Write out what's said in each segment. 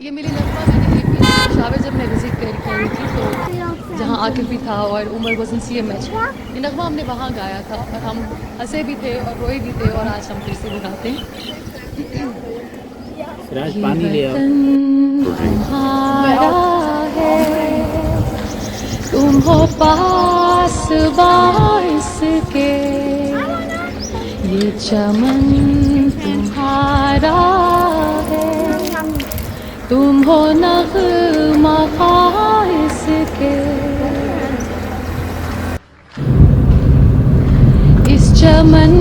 ये मेरी नगमा मैंने एक पेशावर जब मैं विज़िट करी थी तो जहाँ आकिफ भी था और उमर वजन CMH, ये नगमा हमने वहाँ गाया था और हम हंसे भी थे और रोए भी थे और आज हम फिर से वो गाते हैं। सिराज पानी ले आओ। तुम्हारा है, तुम हो पास बारिश के, ये चमन तुम्हारा है, तुम हो नग़्मा ख़ाइस के। इस चमन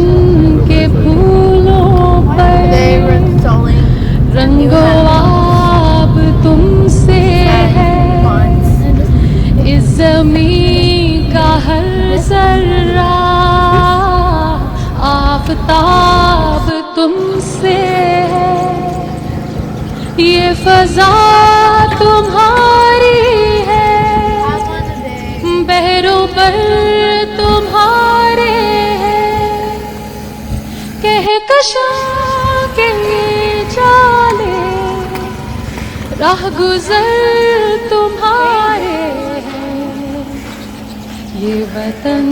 के फूलों पर रंगो आब तुमसे है, इस ज़मीं का हर ज़र्रा आफ़ताब तुमसे है, ये फ़ज़ा तुम्हारी है, बहरों पर तुम्हारे हैं, कहकशां के जाले राह गुज़र तुम्हारे हैं, ये वतन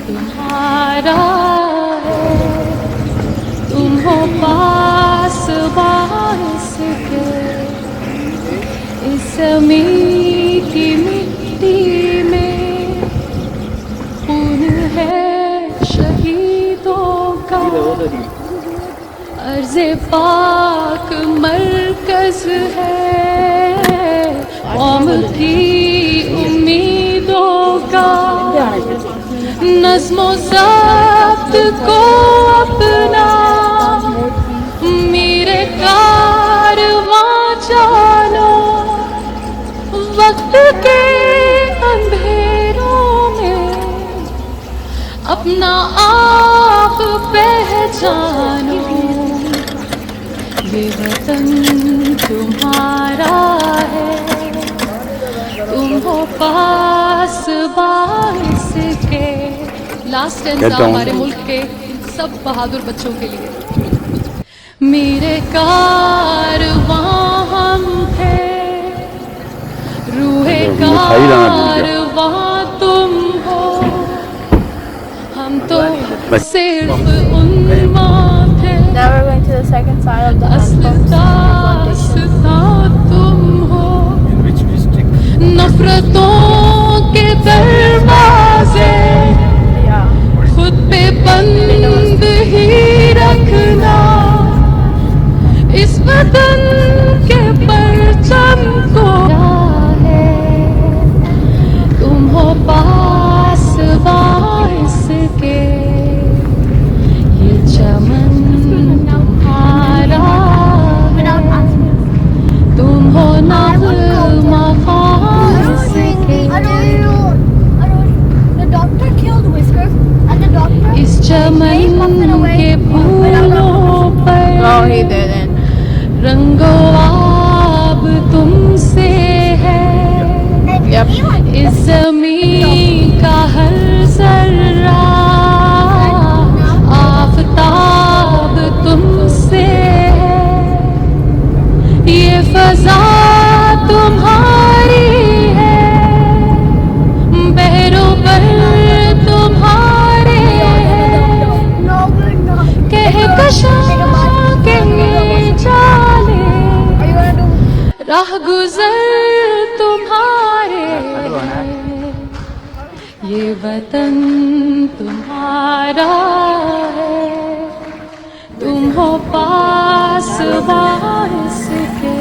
तुम्हारा है, तुम हो पास बारिश के, इस ज़मीं की मिट्टी में खून है शहीदों का, अर्ज़े पाक मरकज़ है, कौम की उम्मीदों का, नज़्मो ज़ब्त को अपना मेरे कारवां जानो, वक्त के अंधेरों में अपना आप पहचानो, ये वतन तुम्हारा है, तुम हो पास बारिश के। लास्ट टेंसा हमारे मुल्क के सब बहादुर बच्चों के लिए। मेरे कारवां हम थे, रूहे कारवां तुम हो, हम तो सिर्फ उन्माद थे, असली दास्तां तुम हो, नफरतों के दरवाजे खुद पे बंद ही रखना, इस वतन के परचम को है, तुम हो पास बारिश के, ये चमन तुम्हारा है, तुम हो नग़्मा ख़ाइस के। इस चमन के फूलों पर रंगो आब तुमसे है, इस ज़मीं का हर ज़र्रा आफ़ताब तुमसे है, ये फ़ज़ा तुम्हारी है, बहरों पर तुम्हारे हैं, कहकशां के जाले राह गुज़र तुम्हारे हैं, ये वतन तुम्हारा है, तुम हो पास बारिश के,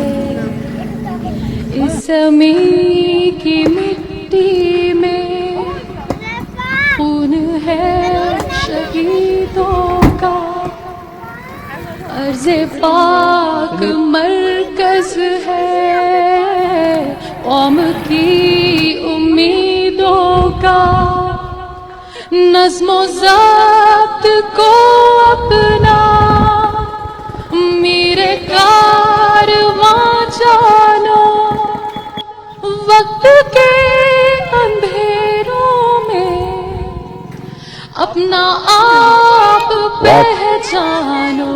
इस ज़मीं की मिट्टी में खून है शहीदों का, अर्ज़े पाक मरकज़ है, कौम की उम्मीदों का, नज़्मो ज़ब्त को अपना मेरे कारवां जानो, वक्त के अंधेरों में अपना आप पहचानो,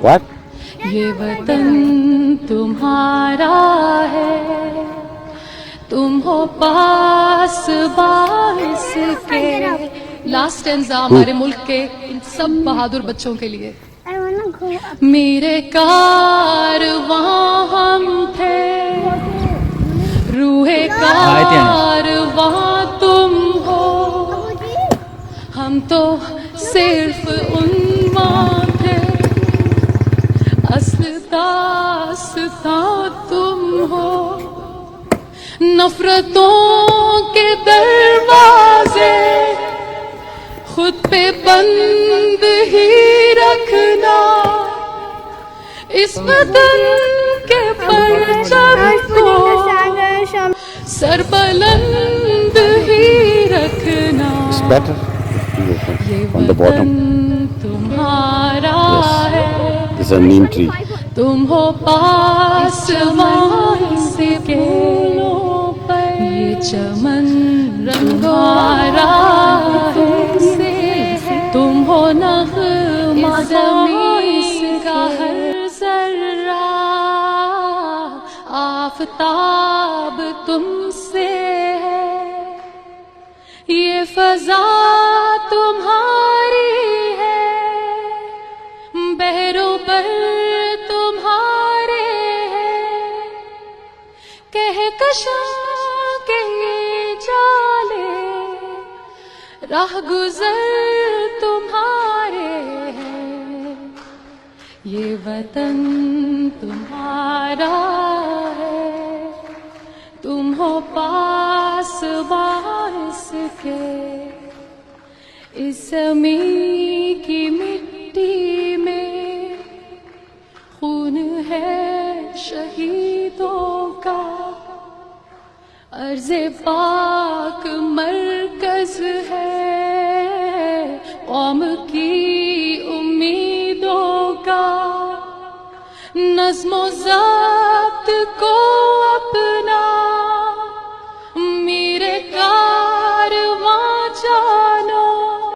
What? ये वतन तुम्हारा हो पास बारिश के। लास्ट स्टैंजा हमारे मुल्क के इन सब बहादुर बच्चों के लिए। मेरे कारवां हम थे, रूहे कारवां तुम हो, हम तो सिर्फ उन्माद थे, असल दास्तां तुम हो। नफरतों के दरवाजे खुद पे बंद ही रखना, इस वतन के परचम को सरबुलंद ही रखना। ये on the bottom. वतन तुम्हारा है, There's a neem tree. तुम हो पास से के। ये चमन रंगारा है, तुम हो नग़मा ज़मीन का हर ज़र्रा, आफ़ताब तुमसे है, ये फ़ज़ा तुम्हारी है, बहरों पर तुम्हारे हैं, कहकशां के जाले, राह गुज़र तुम्हारे हैं। ये वतन तुम्हारा है, तुम हो पास बारिश के। इस ज़मीं की मिट्टी में खून है शहीदों का, अर्ज़े पाक मरकज़ है कौम की उम्मीदों का। नज़्म-ओ-ज़ब्त को